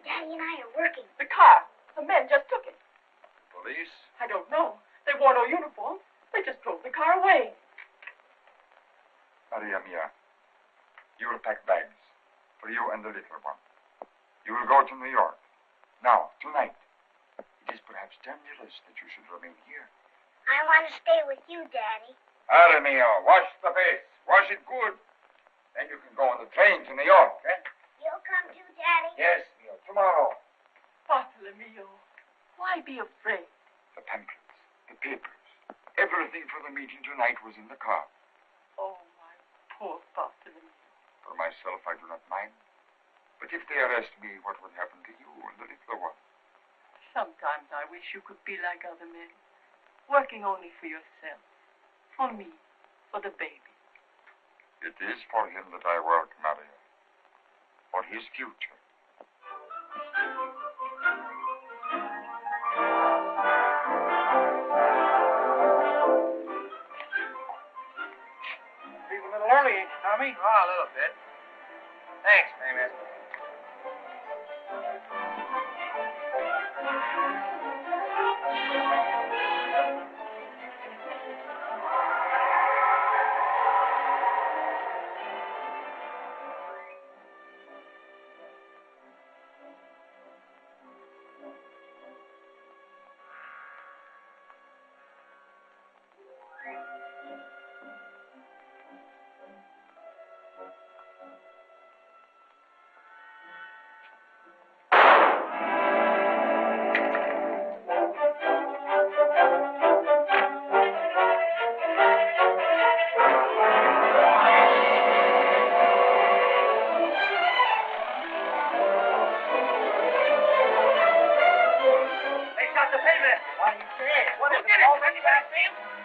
Daddy and I are working. The car. The men just took it. Police? I don't know. They wore no uniform. They just drove the car away. Maria Mia, you will pack bags for you and the little one. You will go to New York. Now, tonight. It is perhaps dangerous that you should remain here. I want to stay with you, Daddy. Maria Mia, wash the face. Wash it good. Then you can go on the train to New York, eh? You'll come too, Daddy? Yes, Mia, tomorrow. Bartholomew, why be afraid? The pamphlets, the papers, everything for the meeting tonight was in the car. Oh, my poor Bartholomew. For myself, I do not mind. But if they arrest me, what would happen to you and the little one? Sometimes I wish you could be like other men, working only for yourself, for me, for the baby. It is for him that I work, Maria. For his future. Leave a little early, ain't you, Tommy? Oh, a little bit. Thanks, Paymaster.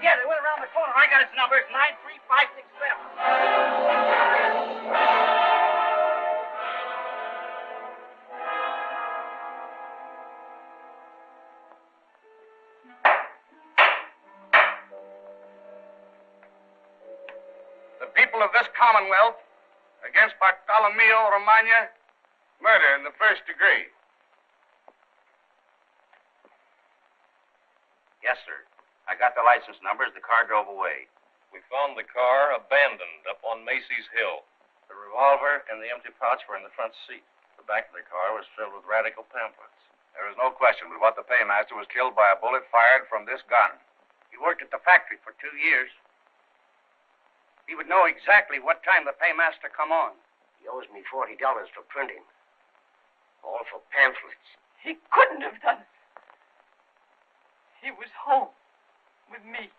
Yeah, they went around the corner. I got his number. It's 93567. The people of this Commonwealth against Mio Romagna, murder in the first degree. Yes, sir. I got the license numbers. The car drove away. We found the car abandoned up on Macy's Hill. The revolver and the empty pouch were in the front seat. The back of the car was filled with radical pamphlets. There is no question but what the paymaster was killed by a bullet fired from this gun. He worked at the factory for 2 years. He would know exactly what time the paymaster come on. He owes me $40 for printing. All for pamphlets. He couldn't have done it. He was home with me.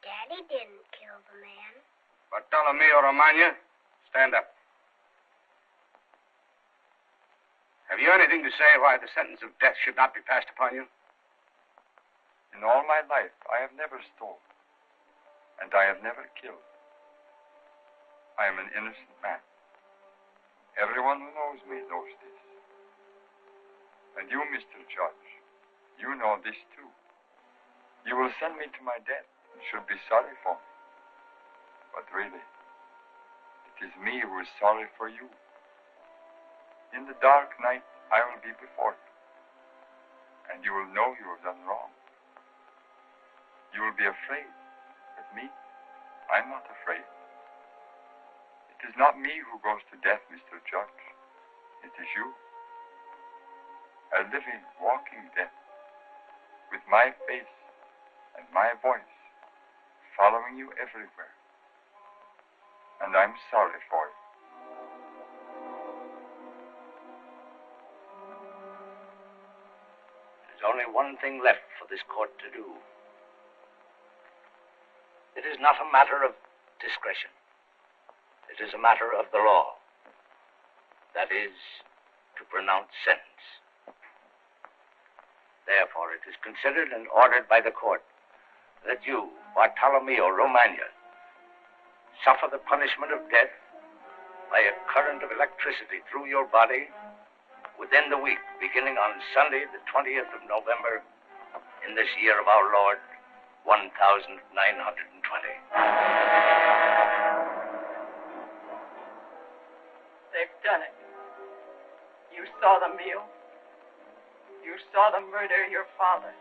Daddy didn't kill the man. Mio Romagna, stand up. Have you anything to say why the sentence of death should not be passed upon you? In all my life, I have never stolen. And I have never killed. I am an innocent man. Everyone who knows me knows this. And you, Mr. Judge, You know this too. You will send me to my death and should be sorry for me. But really, it is me who is sorry for you. In the dark night, I will be before you, and you will know you have done wrong. You will be afraid, but me, I'm not afraid. It is not me who goes to death, Mr. Judge. It is you. A living, walking death, with my face and my voice following you everywhere. And I'm sorry for it. There's only one thing left for this court to do. It is not a matter of discretion. It is a matter of the law. That is, to pronounce sentence. Therefore, it is considered and ordered by the court that you, Bartolomeo Romagna, suffer the punishment of death by a current of electricity through your body within the week, beginning on Sunday, the 20th of November, in this year of our Lord, 1920. They've done it. You saw the meal. You saw them murder your father.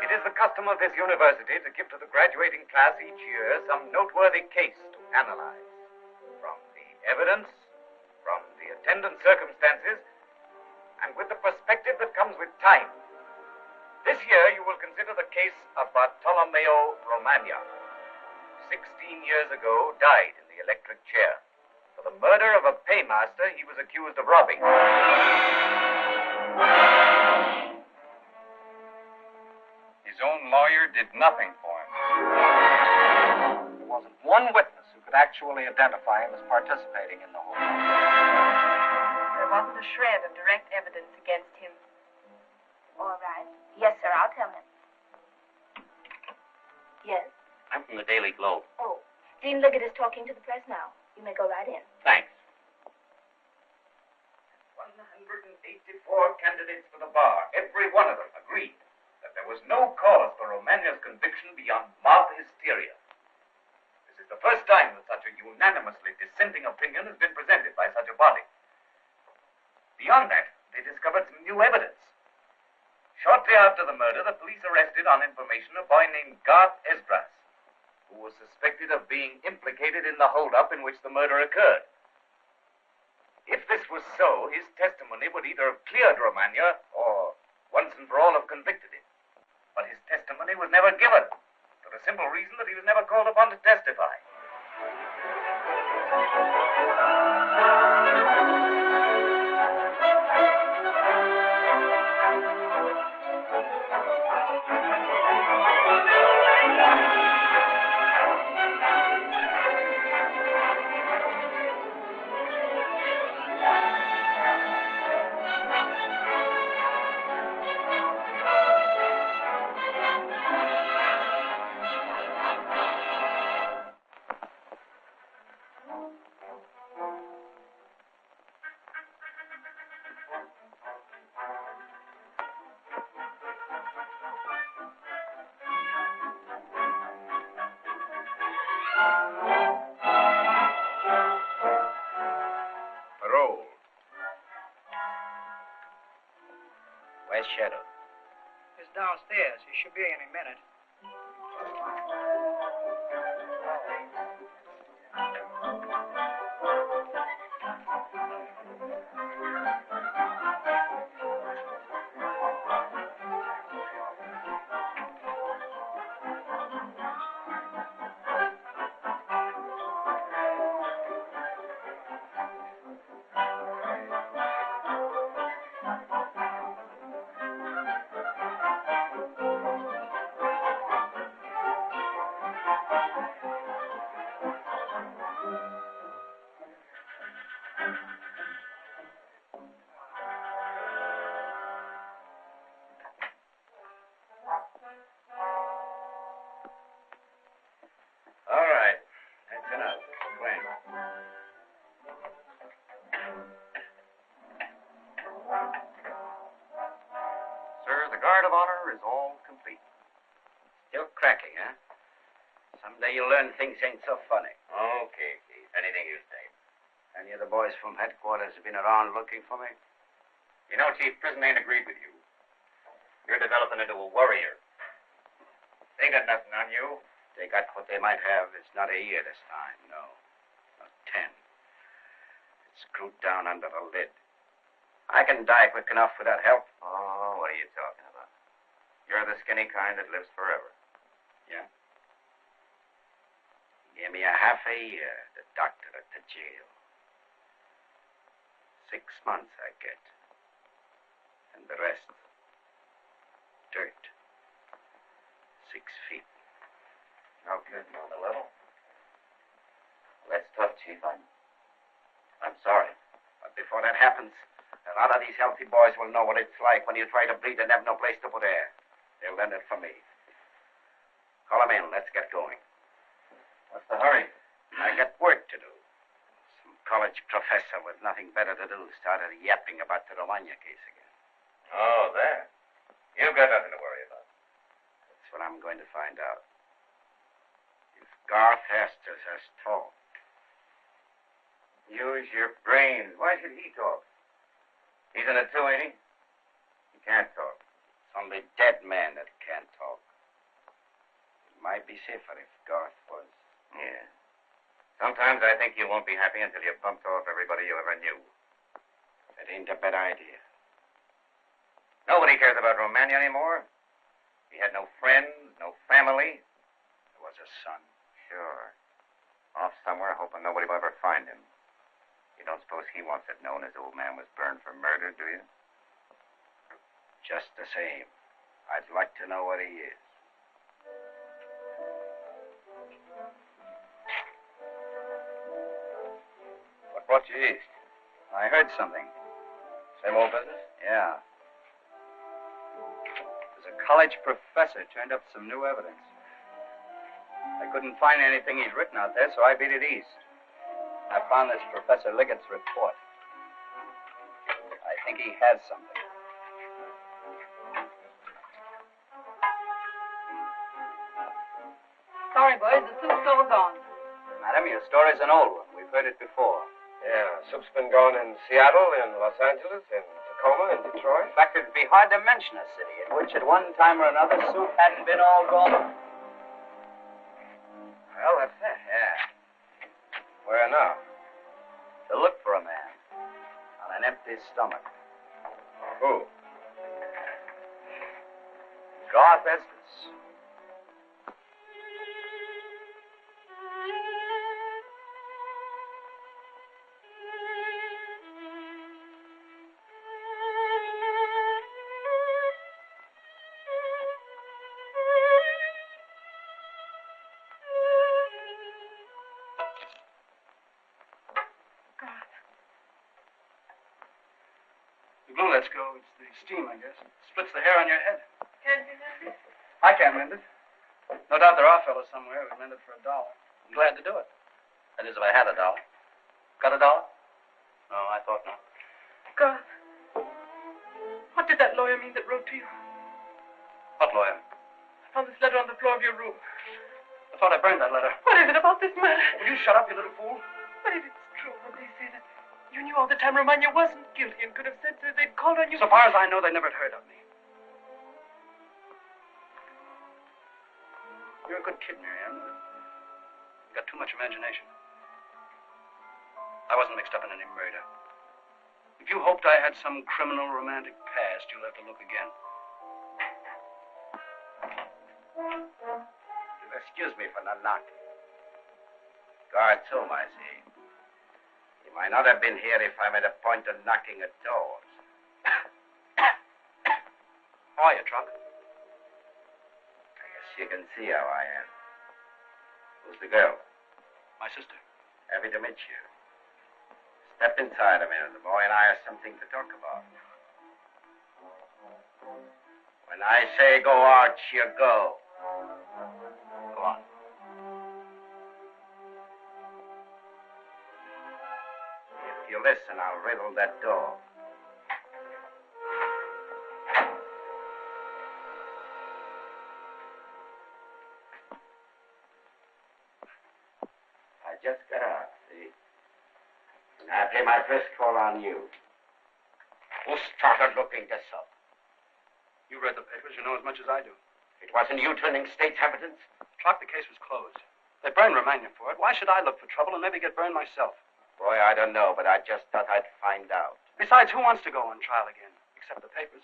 It is the custom of this university to give to the graduating class each year some noteworthy case to analyze. From the evidence, from the attendant circumstances, and with the perspective that comes with time. This year you will consider the case of Bartolomeo Romagna. 16 years ago, died in the electric chair for the murder of a paymaster he was accused of robbing. His own lawyer did nothing for him. There wasn't one witness who could actually identify him as participating in the whole. There wasn't a shred of direct evidence against him. All right. Yes, sir, I'll tell him. Yes? I'm from the Daily Globe. Oh, Dean Liggett is talking to the press now. You may go right in. Thanks. 184 candidates for the bar. Every one of them agreed that there was no cause for Romagna's conviction beyond mob hysteria. This is the first time that such a unanimously dissenting opinion has been presented by such a body. Beyond that, they discovered some new evidence. Shortly after the murder, the police arrested on information a boy named Garth Esdras, who was suspected of being implicated in the holdup in which the murder occurred. If this was so, his testimony would either have cleared Romagna or once and for all have convicted him. But his testimony was never given, for the simple reason that he was never called upon to testify. Parole. Where's Shadow? He's downstairs. He should be any minute. guard of honor is all complete. Still cracking, huh? Someday you'll learn things ain't so funny. Okay, Keith. Anything you say. Any of the boys from headquarters have been around looking for me? You know, Chief, prison ain't agreed with you. You're developing into a warrior. They got nothing on you. They got what they might have. It's not a year this time, no. Not 10. It's screwed down under the lid. I can die quick enough without help. Oh, what are you talking about? You're the skinny kind that lives forever. Yeah? Give me a half a year, the doctor at the jail. 6 months I get. And the rest, dirt. 6 feet. No good on the level. That's tough, Chief. I'm sorry. But before that happens, a lot of these healthy boys will know what it's like when you try to bleed and have no place to put air. They'll learn it from me. Call them in. Let's get going. What's the hurry? I got work to do. Some college professor with nothing better to do started yapping about the Romagna case again. Oh, that. You've got nothing to worry about. That's what I'm going to find out. If Garth Hasters has talked. Use your brains. Why should he talk? He's in it too, ain't he? He can't talk. It's only dead men that can't talk. It might be safer if Garth was. Yeah. Sometimes I think you won't be happy until you've bumped off everybody you ever knew. That ain't a bad idea. Nobody cares about Romagna anymore. He had no friends, no family. There was a son. Sure. Off somewhere hoping nobody will ever find him. You don't suppose he wants it known his old man was burned for murder, do you? Just the same. I'd like to know where he is. What brought you east? I heard something. Same old business? Yeah. There's a college professor turned up some new evidence. I couldn't find anything he's written out there, so I beat it east. I found this Professor Liggett's report. I think he has something. Sorry, boys, the soup's all gone. Madam, your story's an old one. We've heard it before. Yeah, soup's been gone in Seattle, in Los Angeles, in Tacoma, in Detroit. In fact, it'd be hard to mention a city in which at one time or another soup hadn't been all gone. Well, that's it. Yeah. Where now? To look for a man on an empty stomach. Who? Garth Estes. The glue lets go. It's the steam, I guess. It splits the hair on your head. Can't you mend it? I can't mend it. No doubt there are fellows somewhere who'd mend it for $1. I'm glad to do it. That is, if I had $1. Got $1? No, I thought not. Garth, what did that lawyer mean that wrote to you? What lawyer? I found this letter on the floor of your room. I thought I burned that letter. What is it about this matter? Will you shut up, you little fool? But if it's true what they say that you knew all the time Romagna wasn't guilty and could have said that they'd called on you. So far as I know, they never had heard of me. You're a good kid, Miriam. You've got too much imagination. I wasn't mixed up in any murder. If you hoped I had some criminal romantic past, you'll have to look again. You'll excuse me for not knocking. Guard's home, I see. He might not have been here if I'm at a point of knocking at doors. How are you, Trunk? I guess you can see how I am. Who's the girl? My sister. Happy to meet you. Step inside a minute. The boy and I have something to talk about. When I say go out, you go. Go on. If you listen, I'll riddle that door. just got out, see? And I play my first call on you. Who started looking this up? You read the papers. You know as much as I do. It wasn't you turning state's evidence? Truck, the case was closed. They burned Romagna for it. Why should I look for trouble and maybe get burned myself? Boy, I don't know, but I just thought I'd find out. Besides, who wants to go on trial again? Except the papers.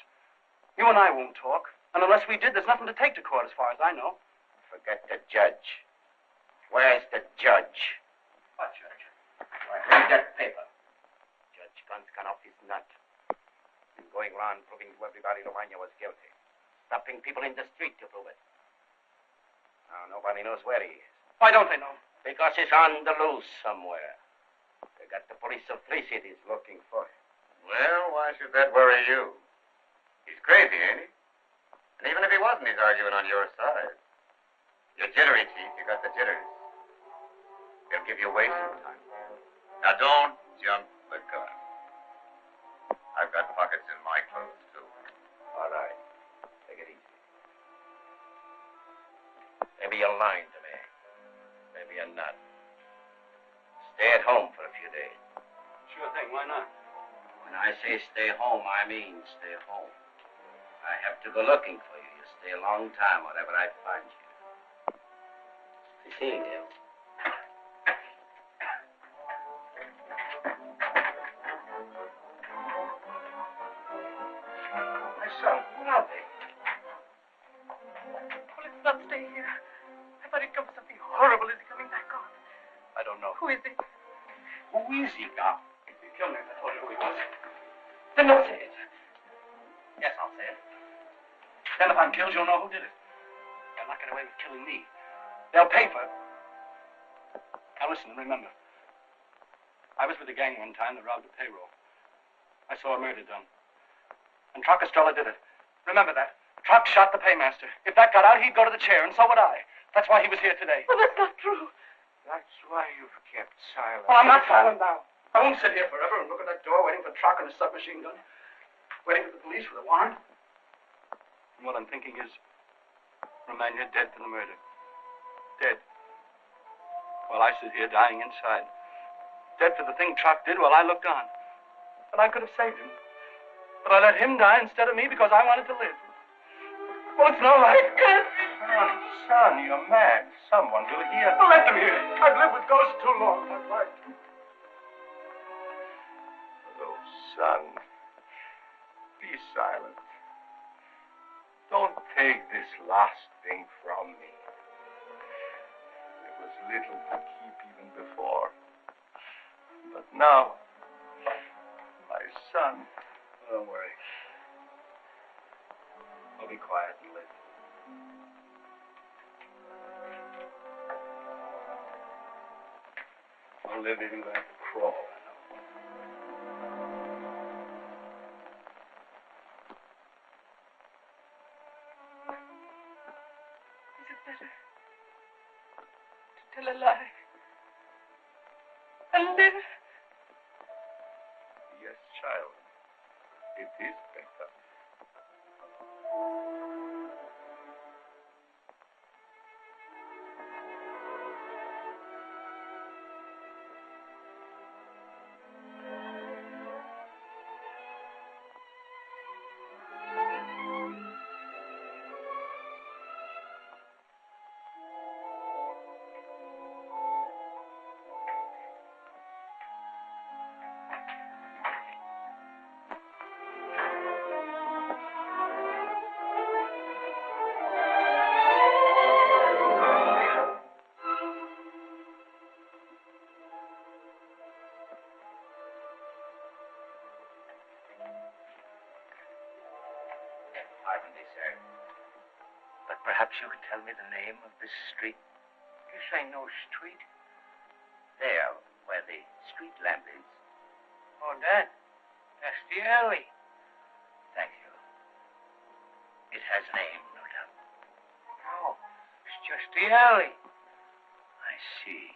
You and I won't talk. And unless we did, there's nothing to take to court as far as I know. Forget the judge. Where's the judge? What judge? Why, read that paper. Judge Gunn's gone off his nut. Been going around proving to everybody Romagna was guilty. Stopping people in the street to prove it. Now, nobody knows where he is. Why don't they know? Because he's on the loose somewhere. They got the police of 3 cities looking for him. Well, why should that worry you? He's crazy, ain't he? And even if he wasn't, he's arguing on your side. You're jittery, Chief. You got the jitters. He'll give you away sometime. Now, don't jump the gun. I've got pockets in my clothes, too. All right. Take it easy. Maybe you're lying to me. Maybe you're not. Stay at home for a few days. Sure thing. Why not? When I say stay home, I mean stay home. I have to go looking for you. You stay a long time, whatever I find you. Be seeing you. My son, what are they? Oh, let's not stay here. I thought he'd come for something horrible. Is he coming back on? I don't know. Who is he? Who is he now? He killed me if I told you who he was. Then don't say it. Yes, I'll say it. Then if I'm killed, you'll know who did it. They'll not get away with killing me. They'll pay for it. Now listen and remember. I was with a gang one time that robbed a payroll. I saw a murder done. And Truck Estrella did it. Remember that. Truck shot the paymaster. If that got out, he'd go to the chair, and so would I. That's why he was here today. Well, that's not true. That's why you've kept silent. Well, I'm not silent now. I won't sit here forever and look at that door waiting for Truck and his submachine gun. Waiting for the police with a warrant. And what I'm thinking is, Romagna dead for the murder. Dead. While I sit here dying inside. Dead for the thing Truck did while I looked on. But I could have saved him. But I let him die instead of me because I wanted to live. Well, it's no life. It can't be. Son, you're mad. Someone will hear. Well, let them hear it. I've lived with ghosts too long. I've lied. Hello, son. Be silent. Don't take this last thing from me. There was little to keep even before. But now, my son. Don't worry. I'll be quiet and live. I'll live even going to crawl. Is it better to tell a lie and live? Yes, child. It is better. Pardon me, sir. But perhaps you could tell me the name of this street? Yes, I know street. There, where the street lamp is. Oh, that? That's the alley. Thank you. It has a name, no doubt. No, it's just the alley. I see.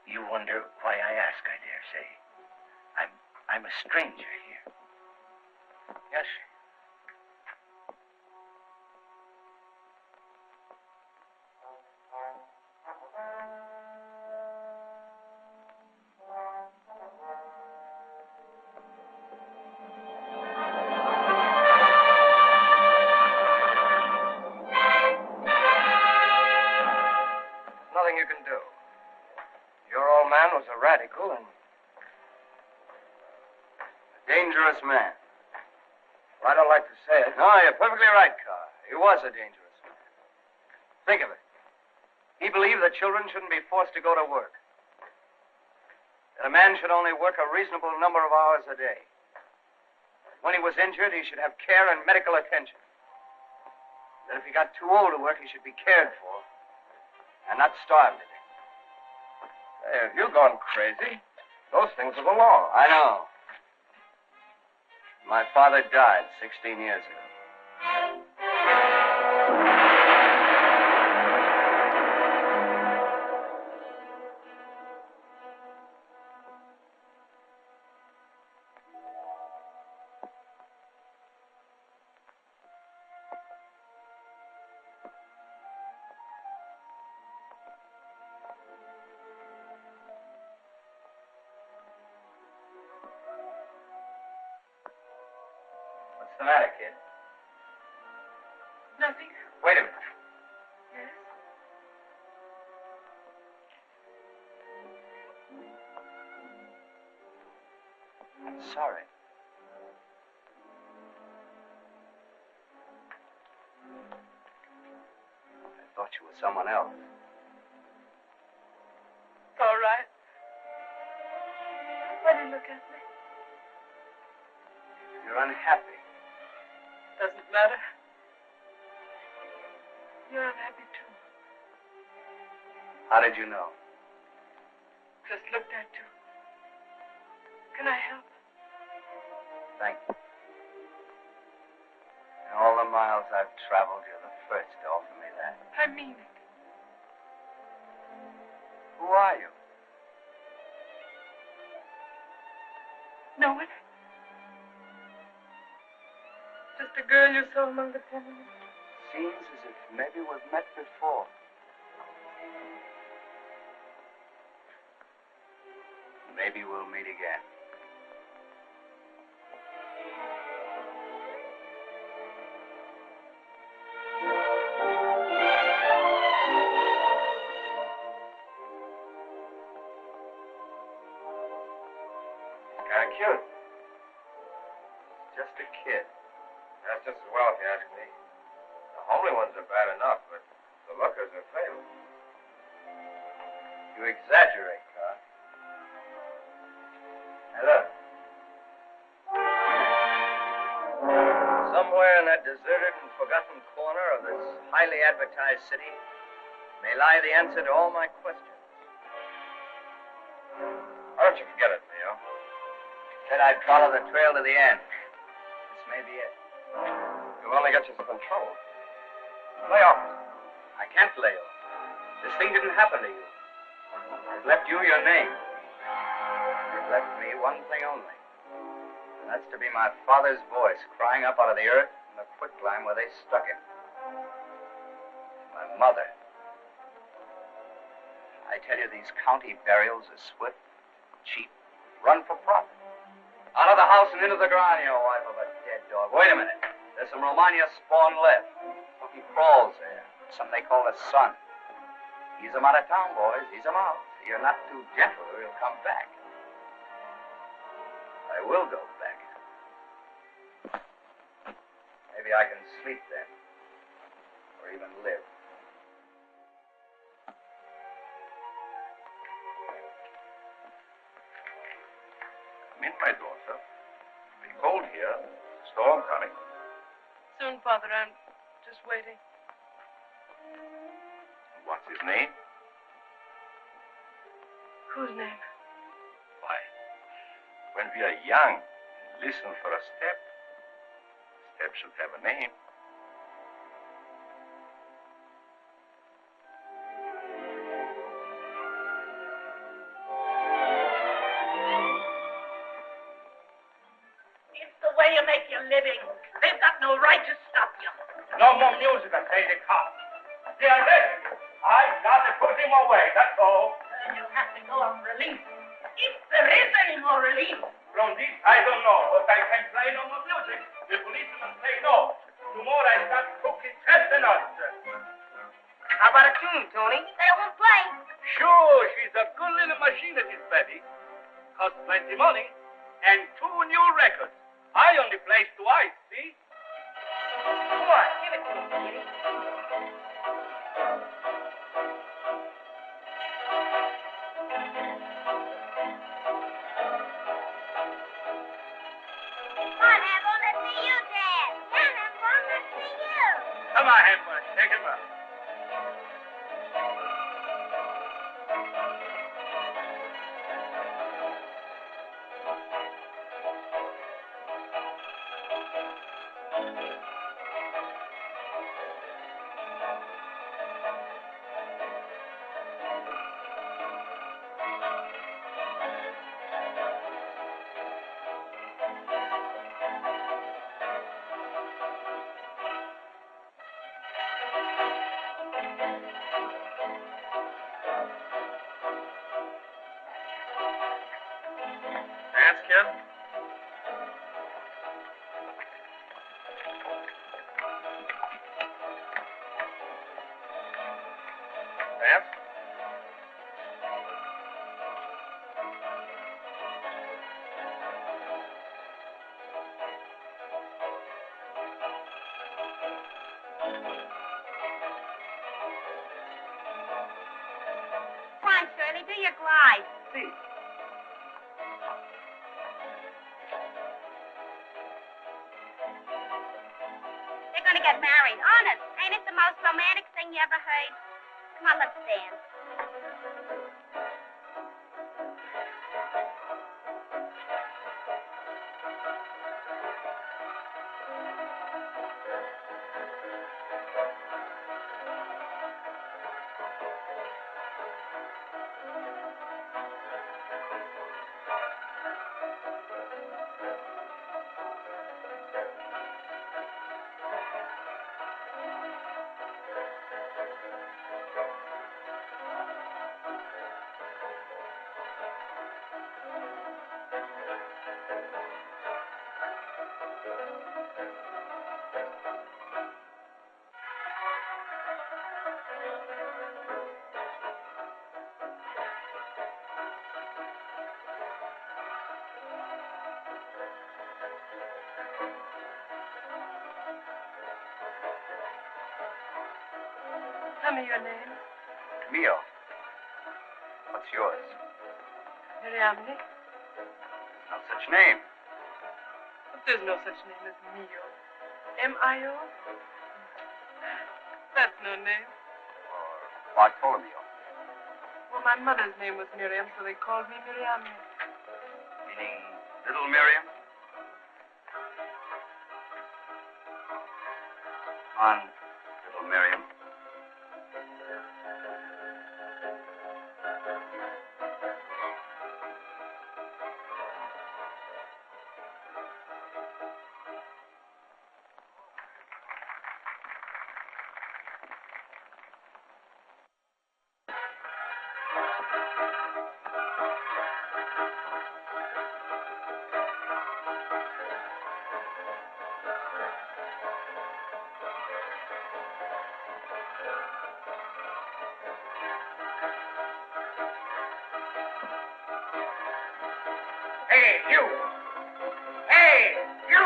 You wonder why I ask, I dare say. I'm a stranger here. Yes, sir. was a radical and a dangerous man. Well, I don't like to say it. No, you're perfectly right, Carr. He was a dangerous man. Think of it. He believed that children shouldn't be forced to go to work. That a man should only work a reasonable number of hours a day. When he was injured, he should have care and medical attention. That if he got too old to work, he should be cared for and not starved to death. Hey, if you've gone crazy, those things are the law. I know. My father died 16 years ago. What's the matter, kid? Nothing. Wait a minute. Yes? I'm sorry. I thought you were someone else. It's all right. Why do you look at me? You're unhappy. Doesn't matter. You're unhappy too. How did you know? Just looked at you. Can I help? Thank you. In all the miles I've traveled, you're the first to offer me that. I mean it. Who are you? No one? Just a girl you saw among the tenements. Seems as if maybe we've met before. Maybe we'll meet again. Kind of cute. Just a kid. That's just as well if you ask me. The homely ones are bad enough, but the lookers are fatal. You exaggerate, Carr. Now look. Somewhere in that deserted and forgotten corner of this highly advertised city may lie the answer to all my questions. Why don't you forget it, Mio? Said I'd follow the trail to the end. This may be it. You'll only get yourself in trouble. Lay off. I can't lay off. This thing didn't happen to you. It left you your name. It left me one thing only. And that's to be my father's voice crying up out of the earth in the quicklime where they stuck him. My mother. I tell you, these county burials are swift, cheap, run for profit. Out of the house and into the ground, you wife of a dead dog. Wait a minute. There's some Romagna spawn left. He crawls there. Something they call the sun. Ease him out of town, boys. Ease him out. You're not too gentle or he'll come back. I will go back. Maybe I can sleep then. Or even live. Come in, my daughter. It's been cold here. Storm coming. Soon, Father. I'm just waiting. What's his name? Whose name? Why, when we are young and listen for a step, step should have a name. It's the way you make your living. They've got no right to stop you. No more music, I say the cop. They are dead. I got to put him away, that's all. Then you have to go on release. If there is any more release. From this, I don't know, but I can play no more music. The policeman say no. Tomorrow I start cooking chestnuts. How about a tune, Tony? They won't play. Sure, she's a good little machine that is ready. Costs plenty money. And 2 new records. I only played twice, see? Sure, give it to me, Kitty. Come on, Hambo, let's see you dance. Yeah, Hambo, let's see you. Come on, Hamburg, take him up. Dance, kid? Dance? Come on, Shirley, do your glide. See. They're going to get married. Honest. Ain't it the most romantic thing you ever heard? Come on, let's dance. Tell me your name. Mio. What's yours? Miriamne. No such name. But there's no such name as Mio. M-I-O? That's no name. Or Bartolomeo. Well, my mother's name was Miriam, so they called me Miriamne. Meaning Little Miriam? On, Little Miriam. Hey, you! Hey, you!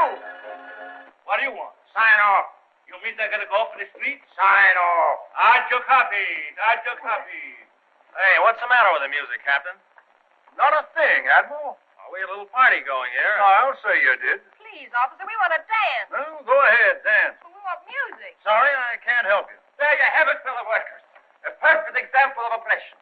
What do you want? Sign off. You mean they're gonna go off in the street? Sign off. Add your copy. Add your copy. Hey, what's the matter with the music, Captain? Not a thing, Admiral. We had a little party going here. I'll say you did. Please, officer, we want to dance. Well, go ahead, dance. We want music. Sorry, I can't help you. There you have it, fellow workers. A perfect example of oppression.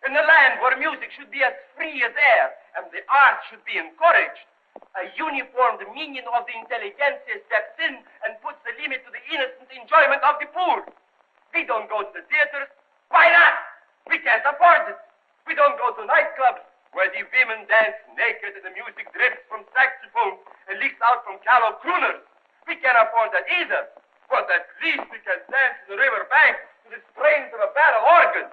In a land where music should be as free as air and the arts should be encouraged, a uniformed minion of the intelligentsia steps in and puts the limit to the innocent enjoyment of the poor. We don't go to the theaters. Why not? We can't afford it. We don't go to nightclubs where the women dance naked and the music drips from saxophones and leaks out from callow crooners. We can't afford that either. But at least we can dance in the river bank to the strains of a barrel organ.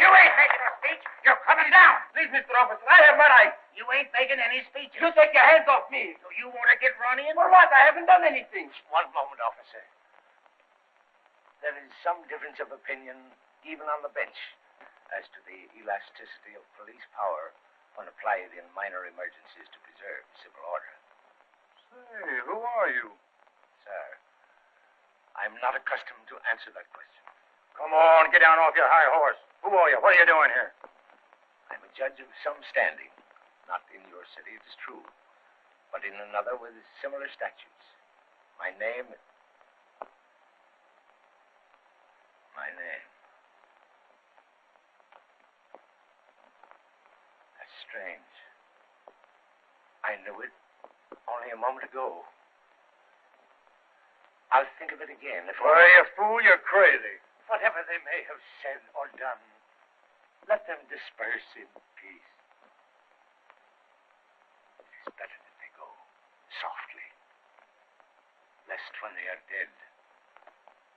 You ain't making a speech. You're coming down. Please, Mr. Officer, I have my rights. You ain't making any speeches. You take your hands off me. So you want to get running? For what? I haven't done anything. One moment, officer. There is some difference of opinion, even on the bench. as to the elasticity of police power when applied in minor emergencies to preserve civil order. Say, who are you? Sir, I'm not accustomed to answer that question. Come on, get down off your high horse. Who are you? What are you doing here? I'm a judge of some standing. Not in your city, it is true, but in another with similar statutes. My name... That's strange. I knew it only a moment ago. I'll think of it again if Why, you fool, you're crazy. Whatever they may have said or done, let them disperse in peace. It's better that they go softly, lest when they are dead,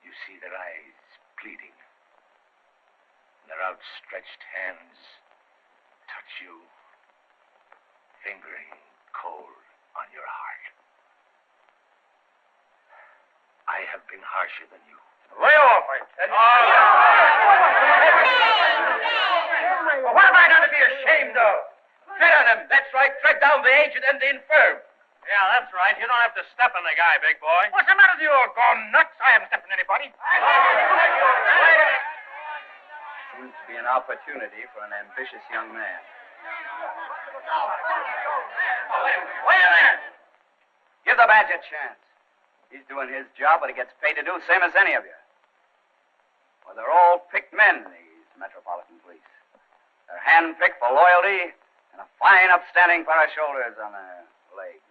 you see their eyes pleading, and their outstretched hands touch you, fingering cold on your heart. I have been harsher than you. Lay off, I tell you. Well, what am I not to be ashamed of? Tread on him. That's right. Tread down the aged and the infirm. Yeah, that's right. You don't have to step on the guy, big boy. What's the matter with you? Gone nuts? I haven't stepped on anybody. Seems to be an opportunity for an ambitious young man. Wait a minute. Give the badge a chance. He's doing his job, but he gets paid to do same as any of you. Well, they're all picked men, these Metropolitan Police. They're hand-picked for loyalty and a fine, upstanding pair of shoulders on their legs.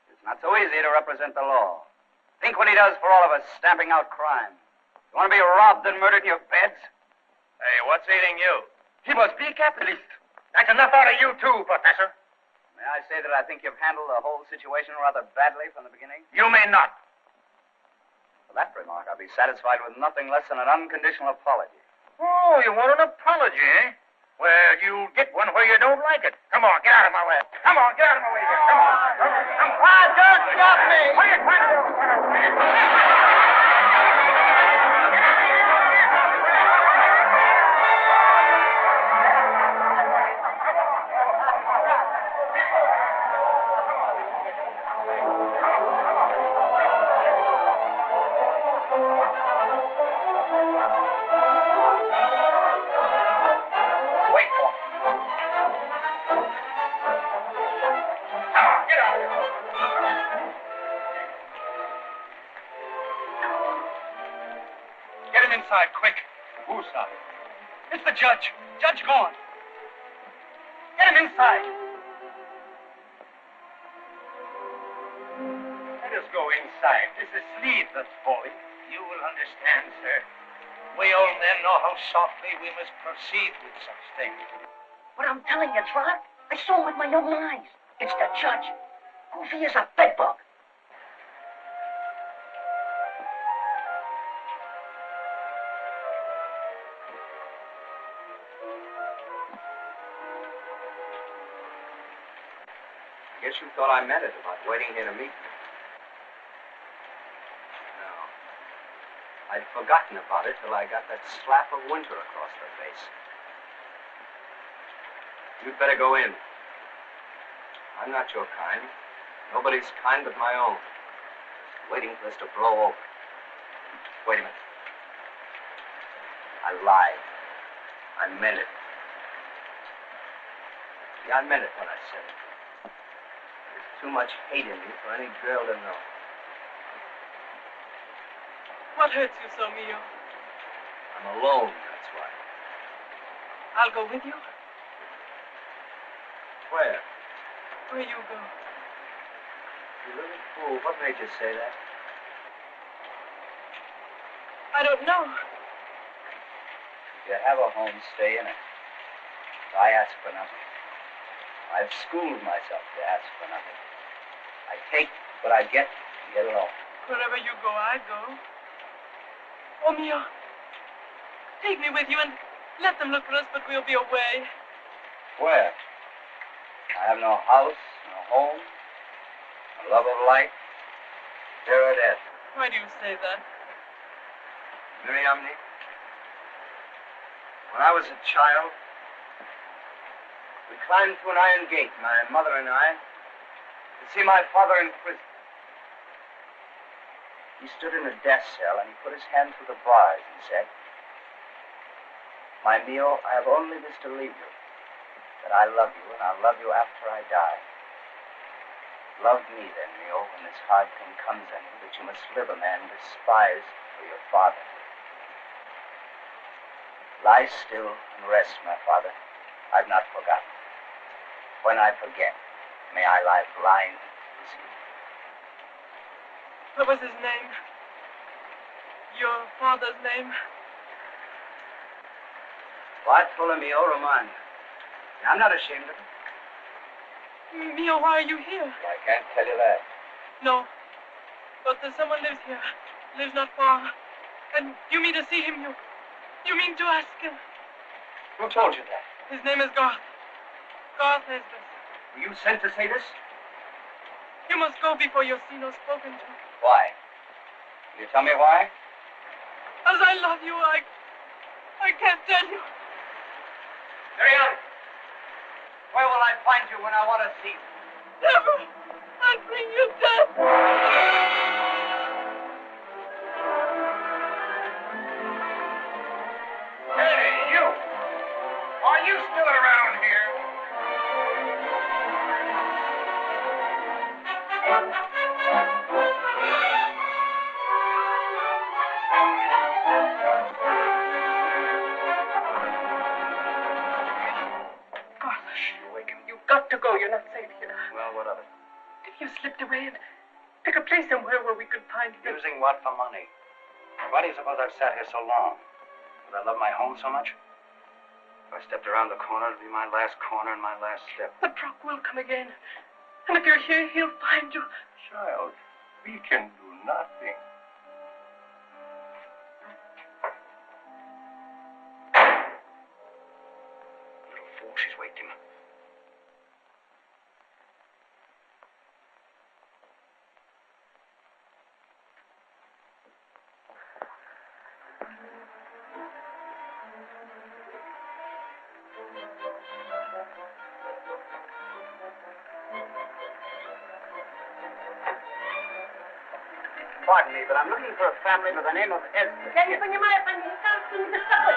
It's not so easy to represent the law. Think what he does for all of us, stamping out crime. You want to be robbed and murdered in your beds? Hey, what's eating you? He must be a capitalist. That's enough out of you, too, Professor. May I say that I think you've handled the whole situation rather badly from the beginning? You may not. For that remark, I'll be satisfied with nothing less than an unconditional apology. Oh, you want an apology, eh? Well, you'll get one where you don't like it. Come on, get out of my way. Come on, get out of my way here. Come on. Come on. Ah, don't stop me. What are you trying to do? Inside, quick. Who's that? It's the judge. Judge gone. Get him inside. Let us go inside. This is sleep that's falling. You will understand, sir. We old men know how softly we must proceed with such things. But I'm telling you, Trot, I saw with my own eyes. It's the judge. Goofy is a bedbug. I guess you thought I meant it about waiting here to meet me. No. I'd forgotten about it till I got that slap of winter across the face. You'd better go in. I'm not your kind. Nobody's kind but my own. Waiting for this to blow over. Wait a minute. I lied. I meant it. Yeah, I meant it when I said it. Too much hate in me for any girl to know. What hurts you so, Mio? I'm alone, that's why. I'll go with you. Where? Where you go. You little fool. What made you say that? I don't know. If you have a home, stay in it. I ask for nothing. I've schooled myself to ask for nothing. I take what I get alone. Wherever you go, I go. Oh, Mio, take me with you and let them look for us, but we'll be away. Where? I have no house, no home, no love of life. Here or dead. Why do you say that? Miriamni, When I was a child, we climbed through an iron gate, my mother and I, to see my father in prison. He stood in a death cell and he put his hand through the bars and said, "My Mio, I have only this to leave you, that I love you and I'll love you after I die. Love me then, Mio, when this hard thing comes on you, that you must live a man despised for your father. Lie still and rest, my father. I've not forgotten. When I forget, may I lie blind to see." What was his name? Your father's name? Mio Romagna. I'm not ashamed of it. Mio, why are you here? I can't tell you that. No. But someone lives here. Lives not far. And you mean to see him? You mean to ask him? Who told you that? His name is Garth. Garth has this. Were you sent to say this? You must go before you're seen or spoken to. Why? Will you tell me why? As I love you, I can't tell you. Marianne, where will I find you when I want to see you? Never. I'll bring you death. Hey, you! Are you still around here? Got to go. You're not safe here. Well, what of it? If you slipped away and pick a place somewhere where we could find you. Using what for money? Why do you suppose I've sat here so long? Would I love my home so much? If I stepped around the corner, it'd be my last corner and my last step. The truck will come again. And if you're here, he'll find you. Child, we can do nothing. Little fool, she's waked him. Pardon me, but I'm looking for a family by the name of Esmond. Can you bring him up and you can't bring the supper?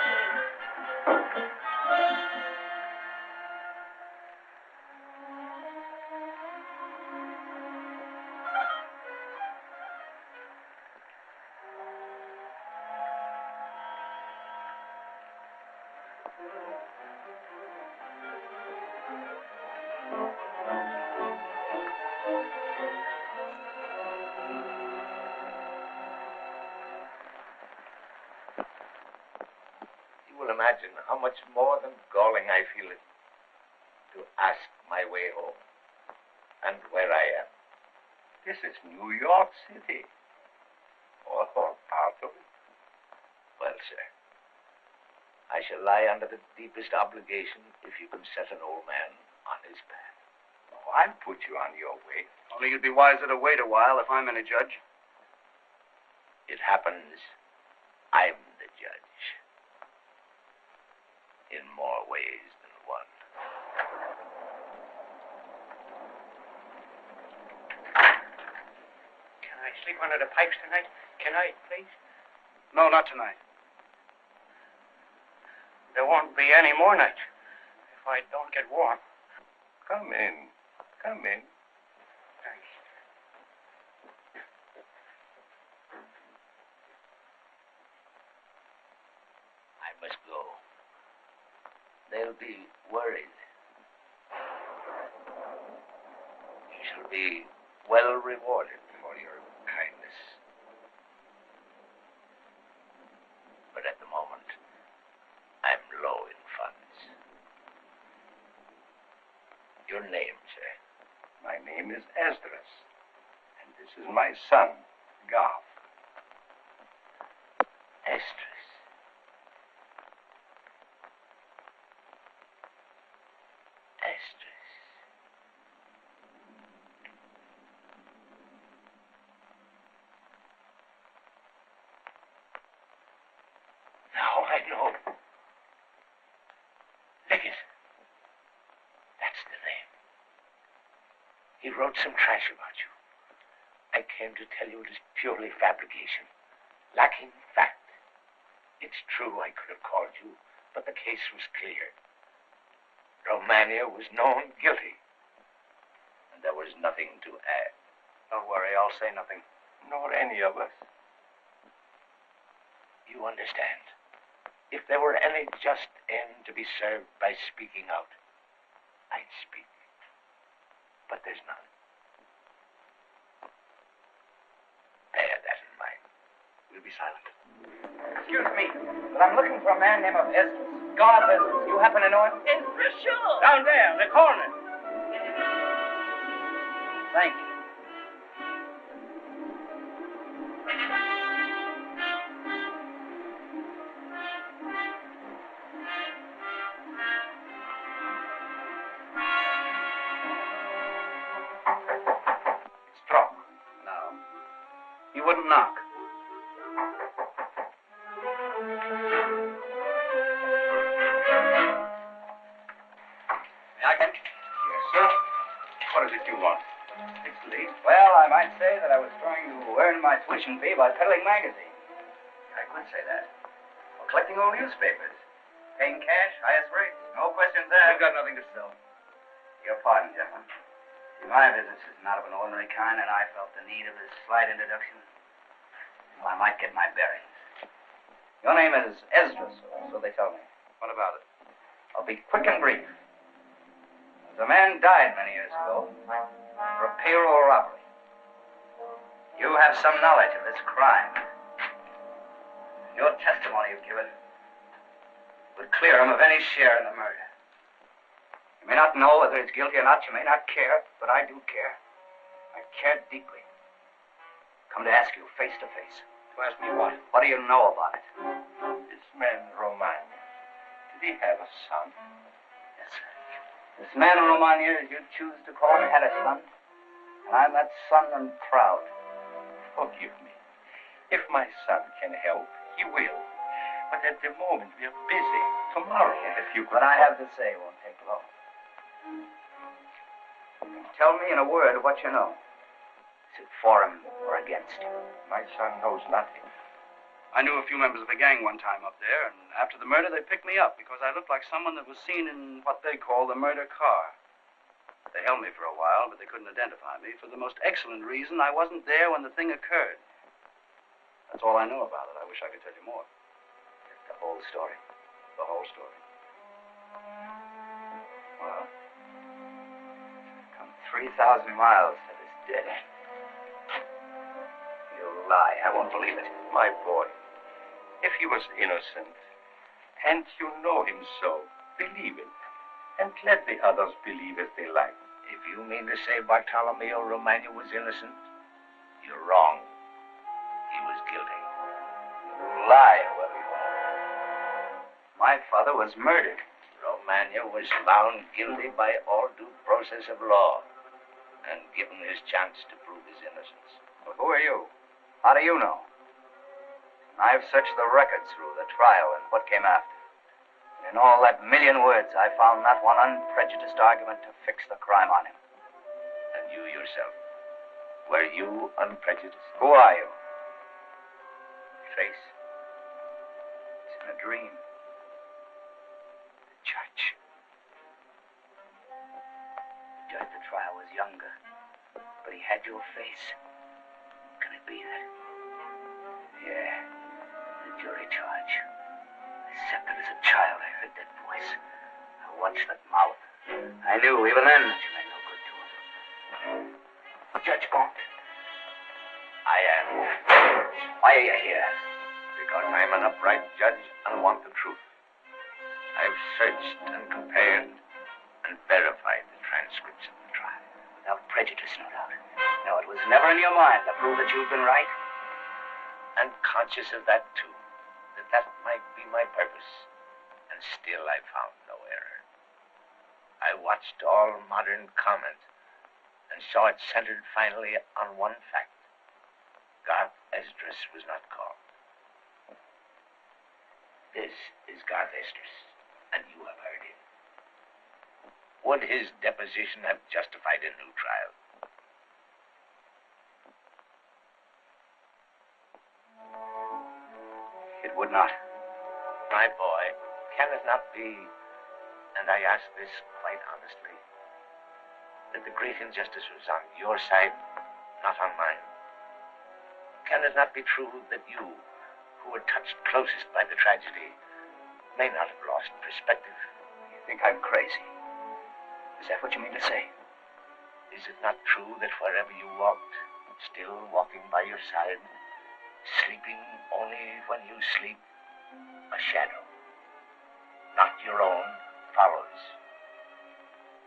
Imagine how much more than galling I feel it to ask my way home and where I am. This is New York City. Or part of it. Well, sir, I shall lie under the deepest obligation if you can set an old man on his path. Oh, I'll put you on your way. Only you'd be wiser to wait a while if I'm any judge. It happens I'm the judge. In more ways than one. Can I sleep under the pipes tonight? Can I, please? No, not tonight. There won't be any more nights if I don't get warm. Come in. Come in. Thanks. I must go. They'll be worried. You shall be well rewarded for your kindness. But at the moment, I'm low in funds. Your name, sir? My name is Esdras, and this is my son, Garth. Esdras. Now I know. He wrote some trash about you. I came to tell you it is purely fabrication, lacking fact. It's true I could have called you, but the case was clear. Romagna was known guilty, and there was nothing to add. Don't worry, I'll say nothing. Nor any of us. You understand. If there were any just end to be served by speaking out, I'd speak. But there's none. Bear that in mind. We'll be silent. Excuse me, but I'm looking for a man named Esdras. God Esdras. You happen to know him? Esdras, sure. Down there, in the corner. Thank you. Strong. No. He wouldn't knock. May I come? Yes, sir. What is it you want? It's late. Well, I might say that I was trying to earn my tuition fee by peddling magazines. I could say that. Or collecting old newspapers. Paying cash, highest rates. No questions asked. We've got nothing to sell. Your pardon, gentlemen. See, my business is not of an ordinary kind, and I felt the need of a slight introduction. Well, I might get my bearings. Your name is Esdras, so they tell me. What about it? I'll be quick and brief. The man died many years ago for a payroll robbery. You have some knowledge of this crime. Your testimony you've given would clear him of any share in the murder. You may not know whether he's guilty or not. You may not care, but I do care. I care deeply. Come to ask you face to face. To ask me what? What do you know about it? This man, Romagna, did he have a son? Yes, sir. This man Romagna, as you choose to call him, had a son. And I'm that son and proud. Forgive me. If my son can help, he will. But at the moment, we are busy. Tomorrow, if you could... What I have to say won't take long. Tell me in a word what you know. Is it for him or against him? My son knows nothing. I knew a few members of the gang one time up there, and after the murder, they picked me up because I looked like someone that was seen in what they call the murder car. They held me for a while, but they couldn't identify me for the most excellent reason. I wasn't there when the thing occurred. That's all I know about it. I wish I could tell you more. The whole story. The whole story. Well, come 3,000 miles to this dead end. You lie. I won't believe it. My boy, if he was innocent, and you know him so, believe it. And let the others believe as they like. If you mean to say Bartolomeo Romagna was innocent, you're wrong. He was guilty. You lie, whoever you are. My father was murdered. Romagna was found guilty by all due process of law and given his chance to prove his innocence. Well, who are you? How do you know? I've searched the records through the trial and what came after. In all that million words, I found not one unprejudiced argument to fix the crime on him. And you yourself, were you unprejudiced? Who are you? Face. It's in a dream. The judge. The judge at the trial was younger, but he had your face. Can it be that? Yeah, the jury charge. Accepted as a child, I heard that voice. I watched that mouth. I knew even then that you meant no good to him. Judge Bond. I am. Why are you here? Because I am an upright judge and want the truth. I've searched and compared and verified the transcripts of the trial. Without prejudice, no doubt. No, it was never in your mind to prove that you've been right. And conscious of that, too. That might be my purpose, and still I found no error. I watched all modern comment and saw it centered finally on one fact. Garth Esdras was not called. This is Garth Esdras, and you have heard him. Would his deposition have justified a new trial? It would not. My boy, can it not be, and I ask this quite honestly, that the great injustice was on your side, not on mine? Can it not be true that you, who were touched closest by the tragedy, may not have lost perspective? You think I'm crazy? Is that what you mean to say? Is it not true that wherever you walked, still walking by your side, sleeping only when you sleep, a shadow, not your own, follows,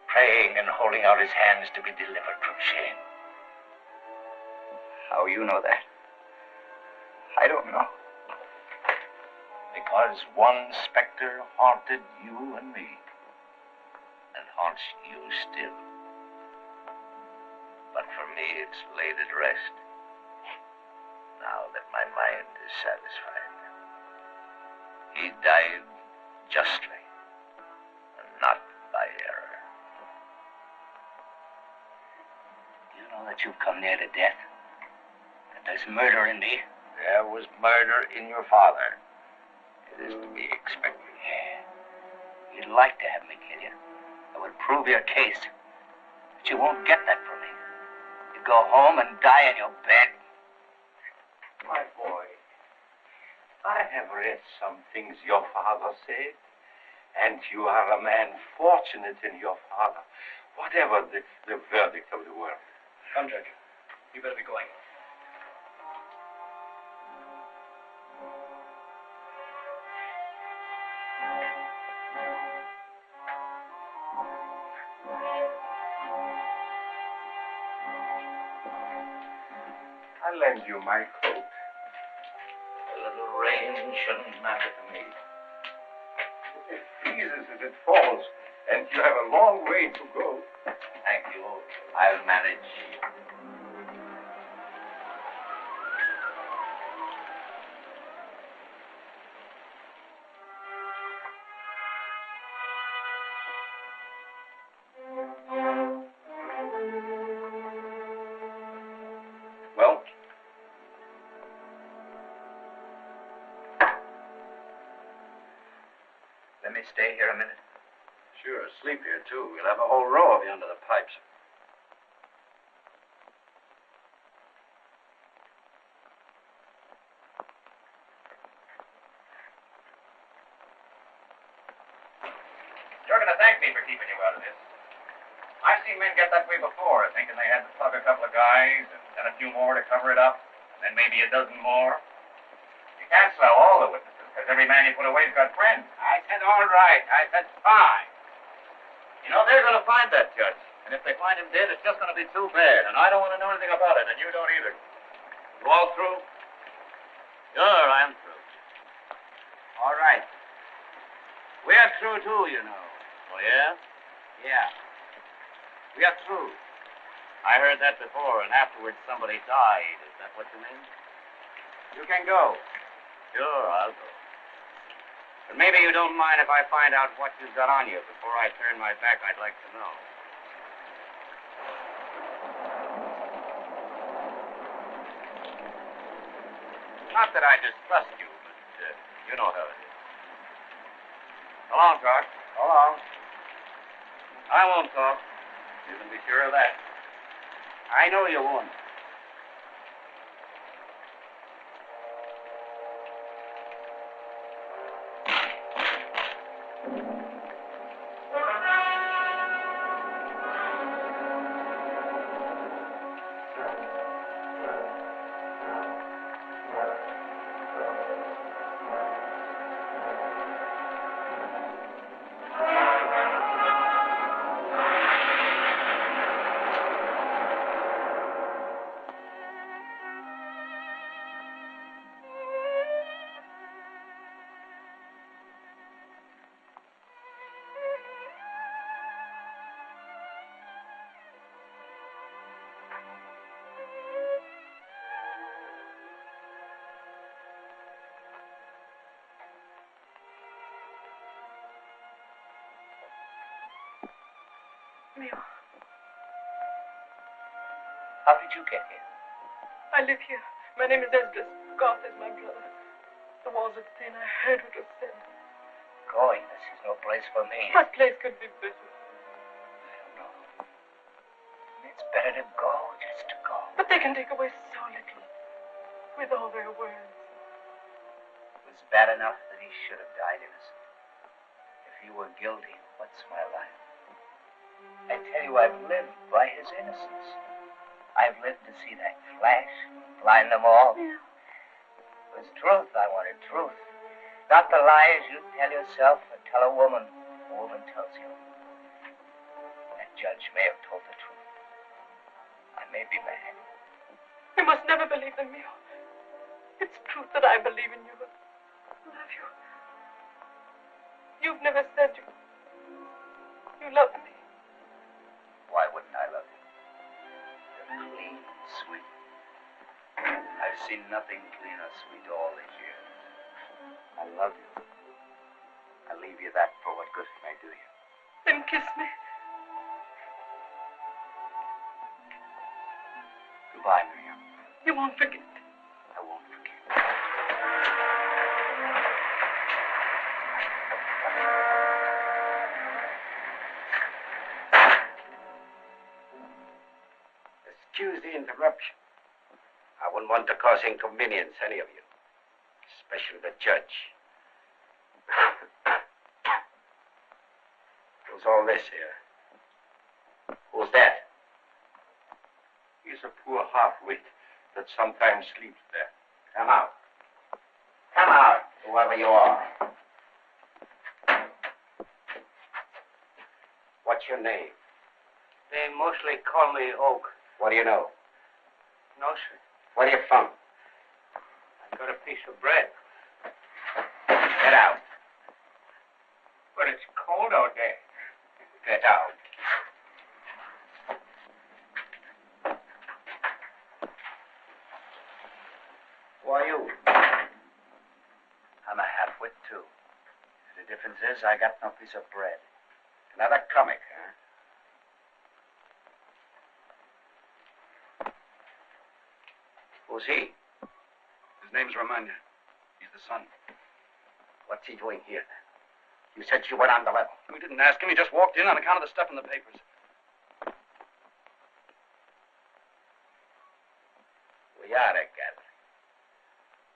praying and holding out his hands to be delivered from shame? How you know that? I don't know. Because one specter haunted you and me, and haunts you still. But for me, it's laid at rest, now that my mind is satisfied. He died justly, and not by error. You know that you've come near to death? That there's murder in me? There was murder in your father. It is to be expected. You'd like to have me kill you. It would prove your case. But you won't get that from me. You go home and die in your bed. My boy, I have read some things your father said, and you are a man fortunate in your father, whatever the verdict of the world. Come, Judge. You better be going. I'll lend you my coat. A little rain shouldn't matter to me. It freezes as it falls, and you have a long way to go. Thank you. I'll manage. Well? Let me stay here a minute. Sure, sleep here, too. We'll have a whole row of you under the pipes. You're going to thank me for keeping you out of this. I've seen men get that way before, thinking they had to plug a couple of guys and then a few more to cover it up, and then maybe a dozen more. You can't swell all the witnesses, because every man you put away's got friends. I said all right. I said fine. You know, they're going to find that judge. And if they find him dead, it's just going to be too bad. And I don't want to know anything about it, and you don't either. You all through? Sure, I'm through. All right. We're through, too, you know. Oh, yeah? Yeah. We are through. I heard that before, and afterwards somebody died. Is that what you mean? You can go. Sure, I'll go. But maybe you don't mind if I find out what you've got on you before I turn my back. I'd like to know. Not that I distrust you, but you know how it is. So long, Clark. So long. I won't talk. You can be sure of that. I know you won't. Mio, How did you get here? I live here. My name is Esdras. Garth is my brother. The walls of tin, I heard what was said. Going. This is no place for me. What place could be better? I don't know. It's better to go, just to go. But they can take away so little. With all their words. It was bad enough that he should have died innocent. If he were guilty, what's my life? I tell you, I've lived by his innocence. I've lived to see that flash, blind them all. Yeah. It was truth. I wanted truth. Not the lies you tell yourself or tell a woman tells you. That judge may have told the truth. I may be mad. You must never believe in me. It's truth that I believe in you. Love you. You've never said you love me. Why wouldn't I love you? You're clean, sweet. I've seen nothing clean or sweet all these years. I love you. I leave you that for what good it may do you. Then kiss me. Goodbye, Miriam. You won't forget. I won't forget. Excuse the interruption. I wouldn't want to cause inconvenience, any of you. Especially the judge. Who's all this here? Who's that? He's a poor half-wit that sometimes sleeps there. Come out. Come out, whoever you are. What's your name? They mostly call me Oak. What do you know? No, sir. Where are you from? I got a piece of bread. Get out. But it's cold out there. Get out. Who are you? I'm a half-wit, too. The difference is I got no piece of bread. Another comic, huh? Who's he? His name's Romagna. He's the son. What's he doing here, then? You said you went on the level. We didn't ask him. He just walked in on account of the stuff in the papers. We are together.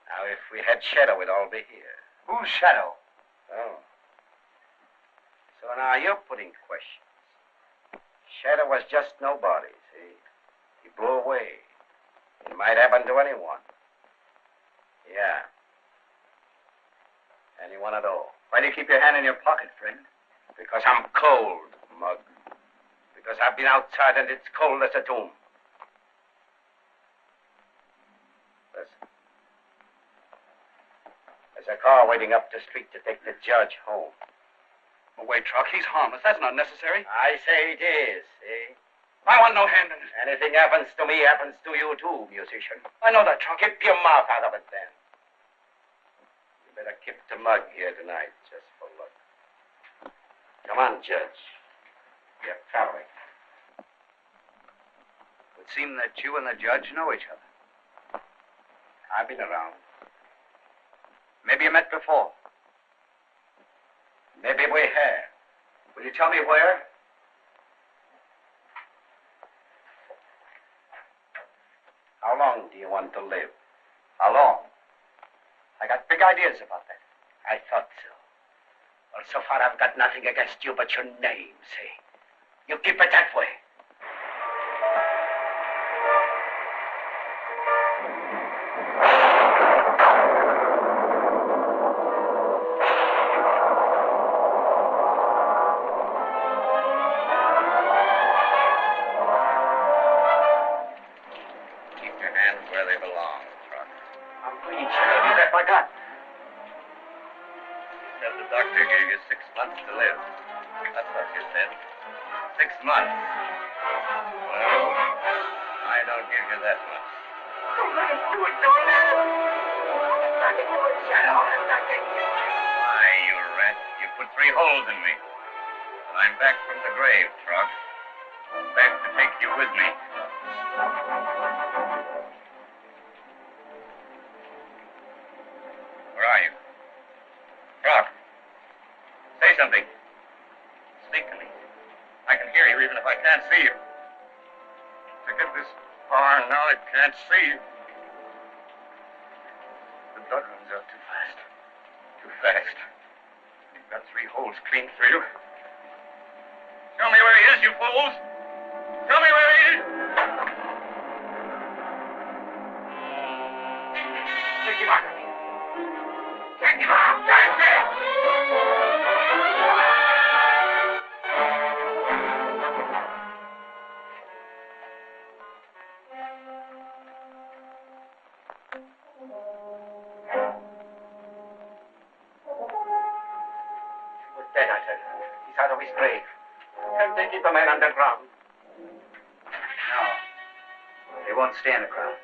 Now, if we had Shadow, we'd all be here. Who's Shadow? Oh. So now you're putting questions. Shadow was just nobody, see? He blew away. It might happen to anyone. Yeah. Anyone at all. Why do you keep your hand in your pocket, friend? Because I'm cold, Mug. Because I've been outside and it's cold as a tomb. Listen. There's a car waiting up the street to take the judge home. Oh, wait, Truck. He's harmless. That's not necessary. I say it is, see? I want no hand in it. Anything happens to me happens to you too, musician. I know that, Truck. Keep your mouth out of it then. You better keep the Mug here tonight, just for luck. Come on, Judge. You're traveling. It would seem that you and the judge know each other. I've been around. Maybe you met before. Maybe we have. Will you tell me where? How long do you want to live? How long? I got big ideas about that. I thought so. Well, so far I've got nothing against you but your name, see? You keep it that way. Keep your hands where they belong, Truck. I'm clean, Shadow. You left my gun. You said the doctor gave you 6 months to live. That's what you said. 6 months. Well, I don't give you that much. Don't let him do it, don't let him. Let him do it, Shadow. Why, you rat. You put 3 holes in me. But I'm back from the grave, Truck. Back to take you with me. Where are you? something. Speak to me. I can hear you even if I can't see you. To get this far now, I can't see you. The blood runs out too fast. Too fast. You've got 3 holes clean through you. Tell me where he is, you fools! Tell me where he is! Take him out of me! Take him out! Take him! He was dead, I said. He's out of his grave. Can't they keep the man underground? No. They won't stand the ground.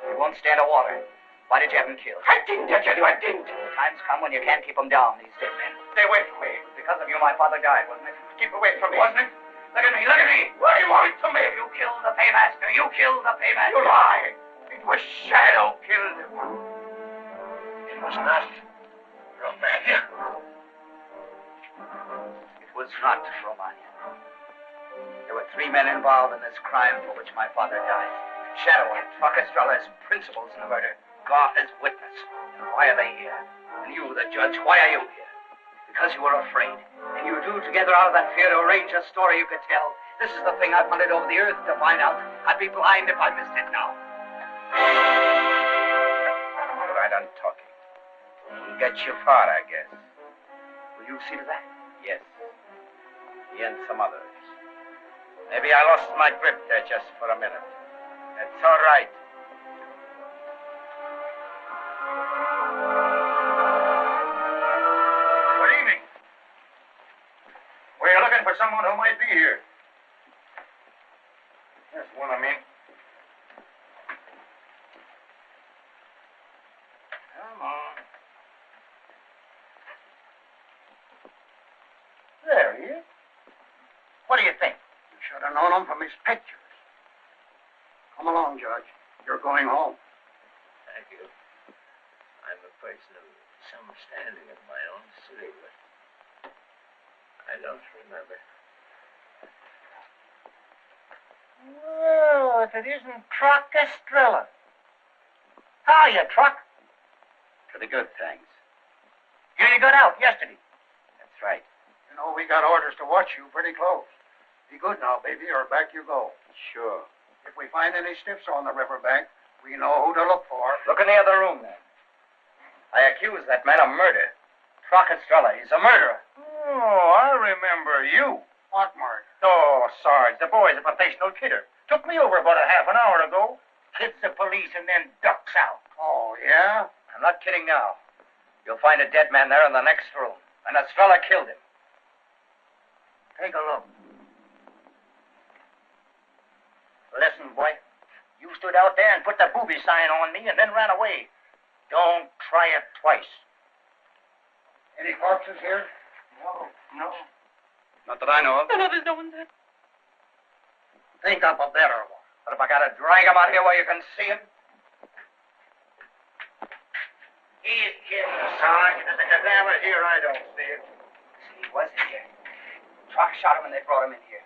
They won't stand the water. Why did you have him killed? I didn't, I tell you, I didn't. Times come when you can't keep them down, these dead men. Stay away from me. Because of you, my father died, wasn't it? Keep away from me. Wasn't it? Look at me, look at me. What do you want from me? You killed the paymaster. You killed the paymaster. You lie. It was Shadow killed him. It was not Romagna. It was not Romagna. There were 3 men involved in this crime for which my father died. Shadow and Truck-Estrella as principals in the murder. God as witness. And why are they here? And you, the judge, why are you here? Because you were afraid. And you drew together out of that fear to arrange a story you could tell. This is the thing I've hunted over the earth to find out. I'd be blind if I missed it now. All right, I'm talking. We'll get you far, I guess. Will you see to that? Yes. Me and some others. Maybe I lost my grip there just for a minute. That's all right. Good evening. We're looking for someone who might be here. There's one, I mean. Come on. There he is. What do you think? You should have known him from his pictures. Come along, Judge. You're going home. Thank you. I'm a person of some standing of my own city, but I don't remember. Well, if it isn't Truck-Estrella. How are you, Truck? Pretty good, thanks. You got out yesterday. That's right. You know, we got orders to watch you pretty close. Be good now, baby, or back you go. Sure. If we find any stiffs on the riverbank, we know who to look for. Look in the other room, then. I accuse that man of murder. Truck-Estrella, he's a murderer. Oh, I remember you. What, Mark? Oh, Sarge, the boy's a professional kidder. Took me over about a half an hour ago. Kids the police and then ducks out. Oh, yeah? I'm not kidding now. You'll find a dead man there in the next room. And Estrella killed him. Take a look. Listen, boy. You stood out there and put the booby sign on me and then ran away. Don't try it twice. Any corpses here? No. Not that I know of. No, there's no one there. Think up a better one. But if I gotta drag him out here where you can see him? He's killed, Sarge. There's a cadaver here. I don't see it. See, he was here. Truck shot him and they brought him in here.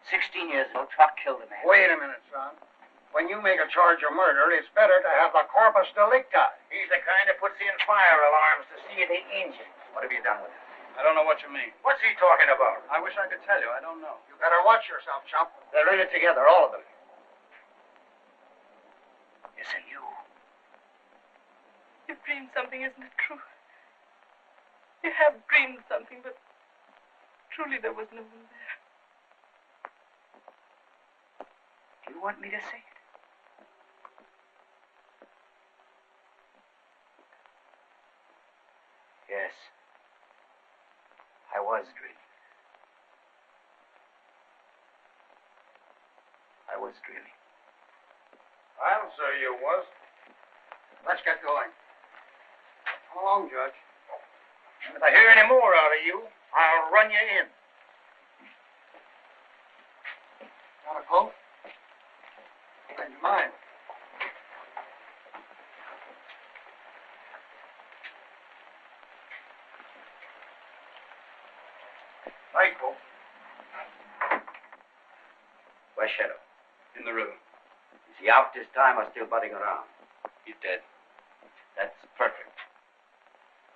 16 years ago, Truck killed a man. Wait a minute, son. When you make a charge of murder, it's better to have the corpus delicti. He's the kind that puts in fire alarms to see the engine. What have you done with him? I don't know what you mean. What's he talking about? I wish I could tell you. I don't know. You better watch yourself, chump. They're in it together, all of them. Yes, and you. You've dreamed something, isn't it true? You have dreamed something, but truly there was no one there. Do you want me to say it? Yes. I was dreaming. I was dreaming. I'll say you was. Let's get going. Come along, Judge. And if I hear any more out of you, I'll run you in. Want a coat? Lend you mine. Michael. Where's Shadow? In the river. Is he out this time or still butting around? He's dead. That's perfect.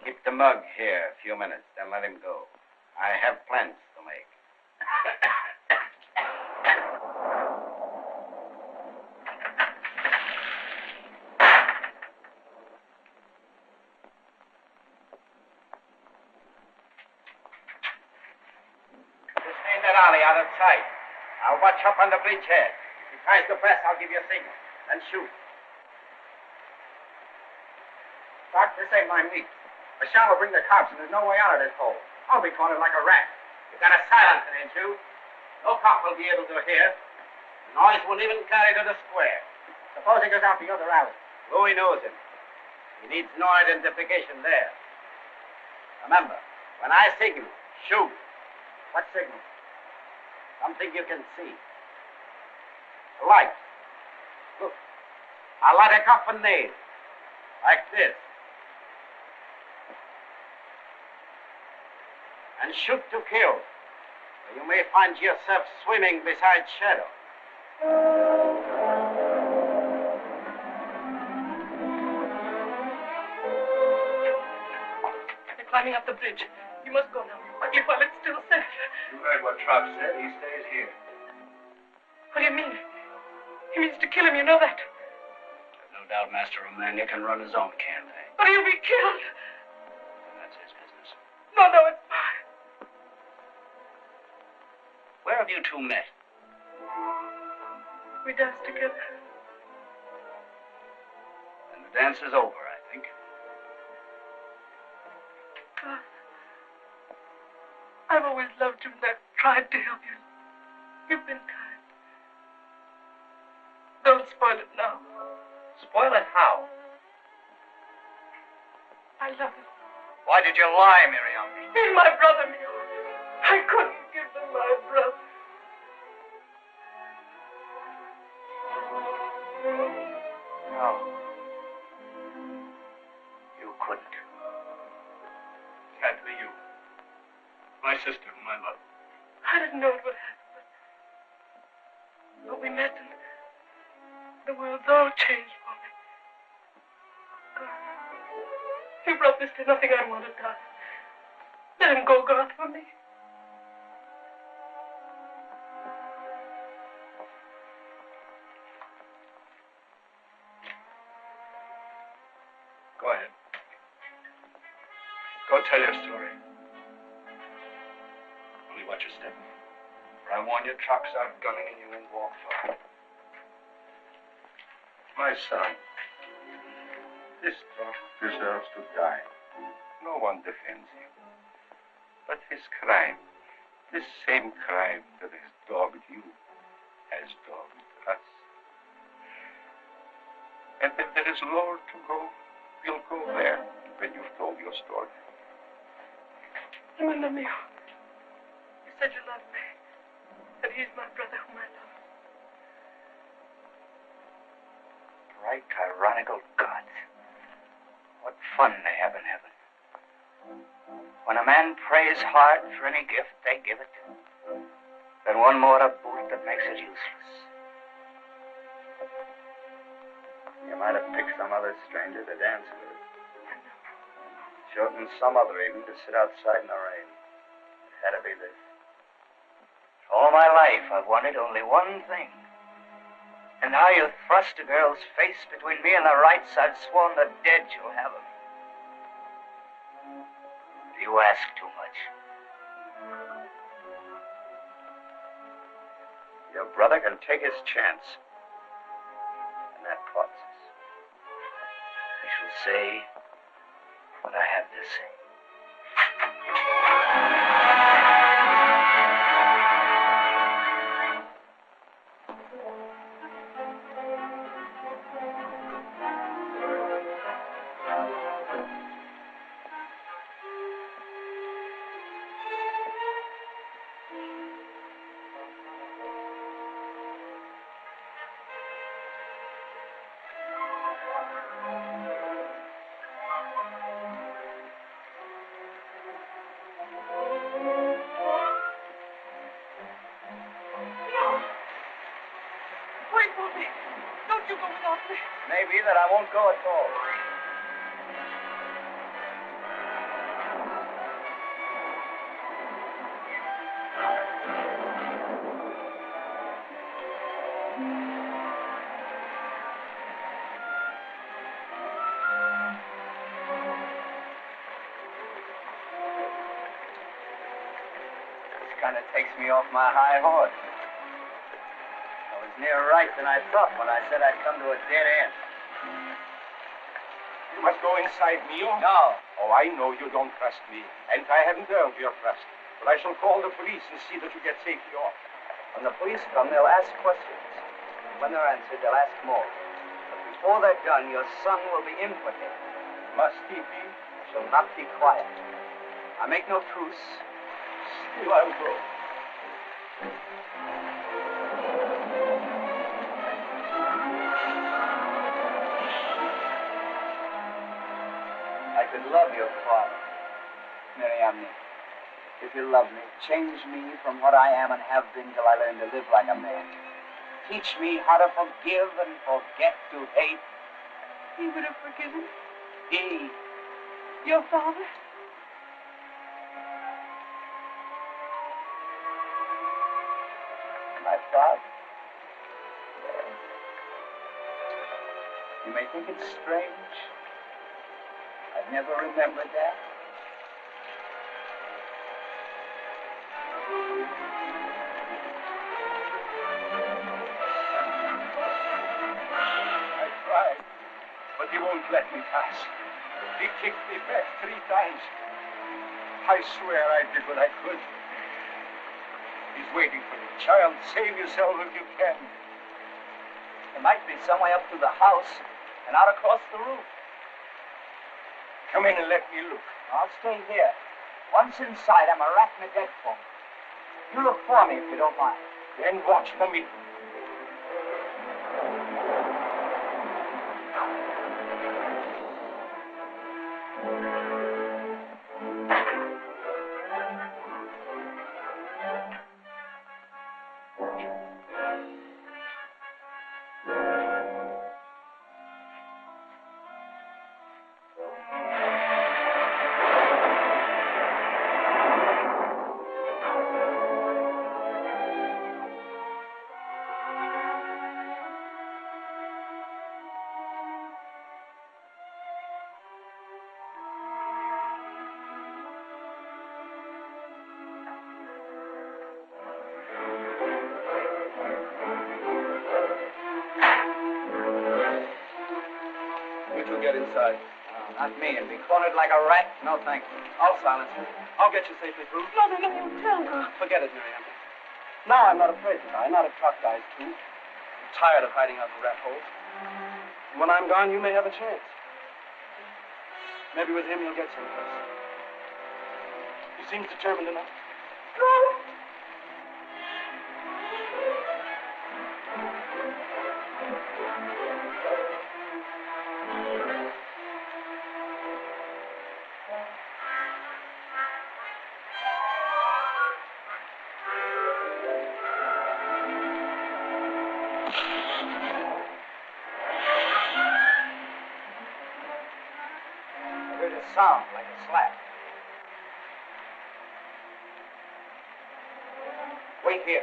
Keep the mug here a few minutes, then let him go. I have plans to make. Just stay in that alley out of sight. I'll watch up on the bridgehead. If he tries to press, I'll give you a signal. Then shoot. Doc, this ain't my meat. The shot will bring the cops, and there's no way out of this hole. I'll be cornered like a rat. You got a silence, ain't you? No cop will be able to hear. The noise won't even carry to the square. Suppose he goes out the other alley. Louis knows him. He needs no identification there. Remember, when I signal, shoot. What signal? Something you can see. A light. Look. I'll light a coffin nade. Like this. And shoot to kill. Or you may find yourself swimming beside Shadow. They're climbing up the bridge. You must go now. Quickly while it's still safe. You heard what Trop said. He stays here. What do you mean? He means to kill him, you know that. There's no doubt Master Romagna can run his own campaign. But he'll be killed. That's his business. No, it's mine. Where have you two met? We danced together. And the dance is over, I think. I've always loved you and I've tried to help you. You've been kind. Don't spoil it now. Spoil it how? I love you. Why did you lie, Miriam? He's my brother, Mio. I couldn't give them my brother. No. You couldn't. It had to be you. My sister, my love. I didn't know it would happen, but we met and the world's all changed for me. God, you brought this to nothing. I want to die. Let him go, God, for me. Go ahead. Go tell your story. Only watch your step. For I warn you, trucks out gunning and you won't walk far. My son, this truck deserves to die. No one defends him. But his crime, this same crime that has dogged you, has dogged us. And if there is lower to go, you'll go there when you've told your story. Remember, Mio. You said you loved me. That he's my brother whom I love. Bright, ironical gods. What fun they have in heaven. When a man prays hard for any gift, they give it. Then one more to boot that makes it useless. You might have picked some other stranger to dance with. Chosen some other evening to sit outside in the rain. It had to be this. All my life I've wanted only one thing. And now you thrust a girl's face between me and the rights I've sworn the dead shall have of me. You ask too much. Your brother can take his chance. And that passes. I shall say what I have to say. me that I won't go at all. This kind of takes me off my high horse. I was nearer right than I thought when I said I'd come to a dead end. You must go inside, Mio. No. Oh, I know you don't trust me, and I haven't earned your trust. But I shall call the police and see that you get safely off. When the police come, they'll ask questions. When they're answered, they'll ask more. But before they're done, your son will be implicated. Must he be? Shall not be quiet. I make no truce. Still I'll go. I could love your father, Miriam. If you love me, change me from what I am and have been till I learn to live like a man. Teach me how to forgive and forget to hate. He would have forgiven He, your father? my father. You may think it's strange. I've never remembered that. I tried, but he won't let me pass. He kicked me back 3 times. I swear I did what I could. He's waiting for me. Child, save yourself if you can. There might be some way up through the house and out across the roof. Come in and let me look. I'll stay here. Once inside, I'm a rat in a dead phone. You look for me if you don't mind. Then watch for me. Get inside. Not me, and be cornered like a rat? No, thank you. I'll silence you. I'll get you safely through. No, you tell her. Forget it, Miriam. Now I'm not afraid to die. Not if Truck dies, too. I'm tired of hiding out in rat holes. And when I'm gone, you may have a chance. Maybe with him you'll get someplace. He seems determined enough. No! I heard a sound like a slap. Wait here.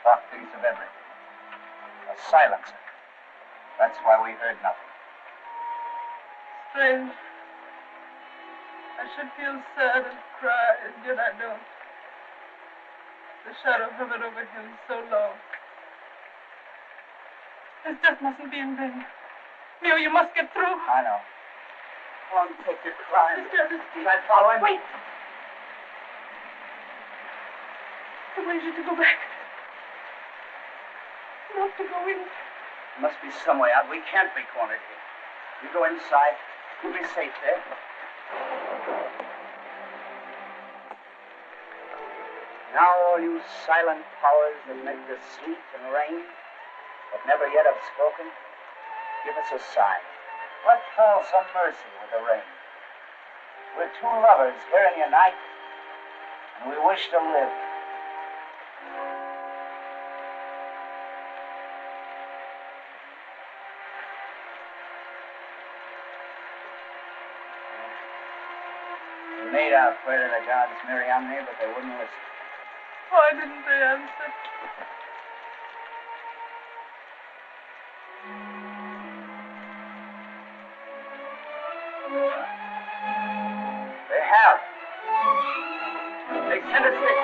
Doc thinks of everything. A silencer. That's why we heard nothing. Strange. I should feel sad and cry, and yet I don't. The shadow hovered over him so long. This death mustn't be in vain. Mio, you must get through. I know. Go on, take your crying. Sister, Should I follow him? Wait. I want you to go back. Not to go in. There must be some way out. We can't be cornered here. You go inside. You'll be safe there. Now, all you silent powers that make the sleet and rain, but never yet have spoken, give us a sign. Let fall some mercy with the rain. We're two lovers here in your night, and we wish to live. We made our prayer to the gods, Marianne, but they wouldn't listen. Why didn't they answer? They have. They sent us this.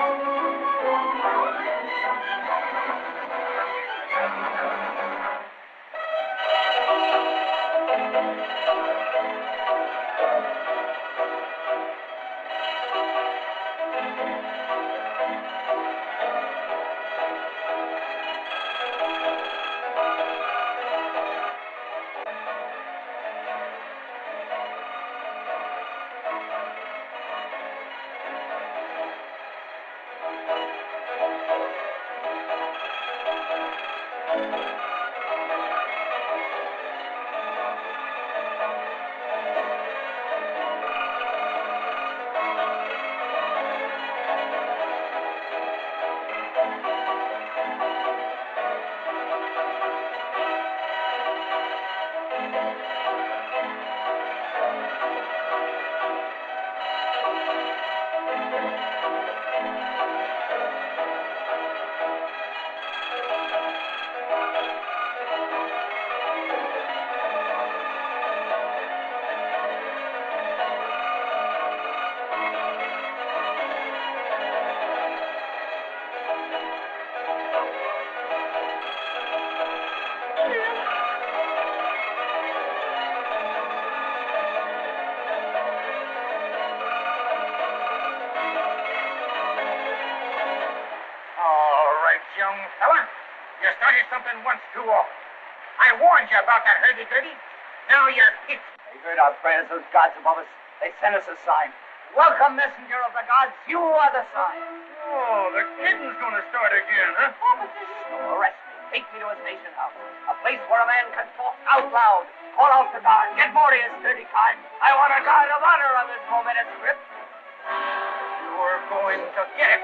Young fella, you started something once too often. I warned you about that hurdy-gurdy. Now you're hit. They heard our prayers, those gods above us. They sent us a sign. Welcome, messenger of the gods. You are the sign. Oh, the kidding's gonna start again, huh? Arrest me. Take me to a station house. A place where a man can talk out loud. Call out to guard. Get more of his sturdy kind. I want a guard of honor on this momentous trip. You're going to get it.